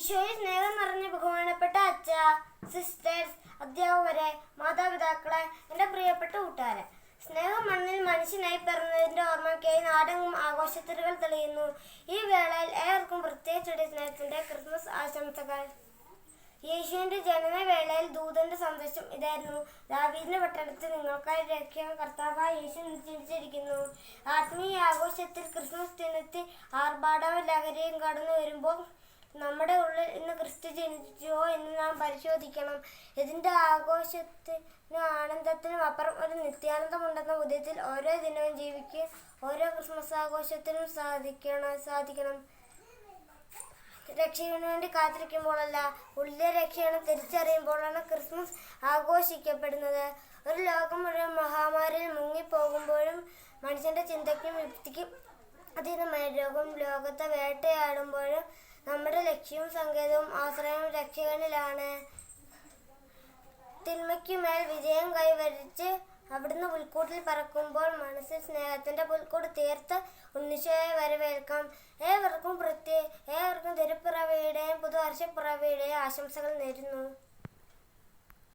ഈശോയിൽ സ്നേഹം നിറഞ്ഞ ബഹുമാനപ്പെട്ട അച്ഛ, സിസ്റ്റേഴ്സ്, അധ്യാപകരെ, മാതാപിതാക്കളെ, എൻ്റെ പ്രിയപ്പെട്ട കൂട്ടുകാരെ, സ്നേഹം മണ്ണിൽ മനുഷ്യനായി പിറന്നതിൻ്റെ ഓർമ്മയ്ക്കായി നാടെങ്ങും ആഘോഷത്തിരികൾ തെളിയുന്നു. ഈ വേളയിൽ ഏവർക്കും പ്രത്യേകിച്ചൊരു സ്നേഹത്തിൻ്റെ ക്രിസ്മസ് ആശംസകൾ. യേശുവിൻ്റെ ജനനവേളയിൽ ദൂതന്റെ സന്ദേശം ഇതായിരുന്നു: ദാവീദിന്റെ പട്ടണത്തിൽ നിങ്ങൾക്കായി രക്ഷകൻ കർത്താവായ യേശു ജനിച്ചിരിക്കുന്നു. ആത്മീയ ആഘോഷത്തിൽ ക്രിസ്മസ് ദിനത്തിൽ ആർഭാടവും ലഹരിയും കടന്നു വരുമ്പോൾ നമ്മുടെ ഉള്ളിൽ ഇന്ന് ക്രിസ്തു ജനിച്ചോ എന്ന് നാം പരിശോധിക്കണം. ഇതിൻ്റെ ആഘോഷത്തിനും ആനന്ദത്തിനും അപ്പുറം ഒരു നിത്യാനന്ദമുണ്ടെന്ന ബോധ്യത്തിൽ ഓരോ ദിനവും ജീവിക്കുക ഓരോ ക്രിസ്മസ് ആഘോഷത്തിനും സാധിക്കണം. രക്ഷകന് വേണ്ടി കാത്തിരിക്കുമ്പോഴല്ല, ഉള്ളിലെ രക്ഷകനെ തിരിച്ചറിയുമ്പോഴാണ് ക്രിസ്മസ് ആഘോഷിക്കപ്പെടുന്നത്. ഒരു ലോകം മുഴുവൻ മഹാമാരിയിൽ മുങ്ങിപ്പോകുമ്പോഴും മനുഷ്യന്റെ ചിന്തയ്ക്കും യുക്തിക്കും അതീതമായ ലോകത്തെ വേട്ടയാടുമ്പോഴും നമ്മുടെ ലക്ഷ്യവും സങ്കേതവും ആശ്രയവും രക്ഷകനിലാണ്. തിന്മയ്ക്കുമേൽ വിജയം കൈവരിച്ച് അവിടുന്ന് പുൽക്കൂട്ടിൽ പറക്കുമ്പോൾ മനസ്സിൽ സ്നേഹത്തിന്റെ പുൽക്കൂട് തീർത്ത് ഉണ്ണീശോയെ വരവേൽക്കാം. ഏവർക്കും തിരുപ്പിറവിയുടെയും പുതുവർഷപ്പിറവിയുടെയും ആശംസകൾ നേരുന്നു.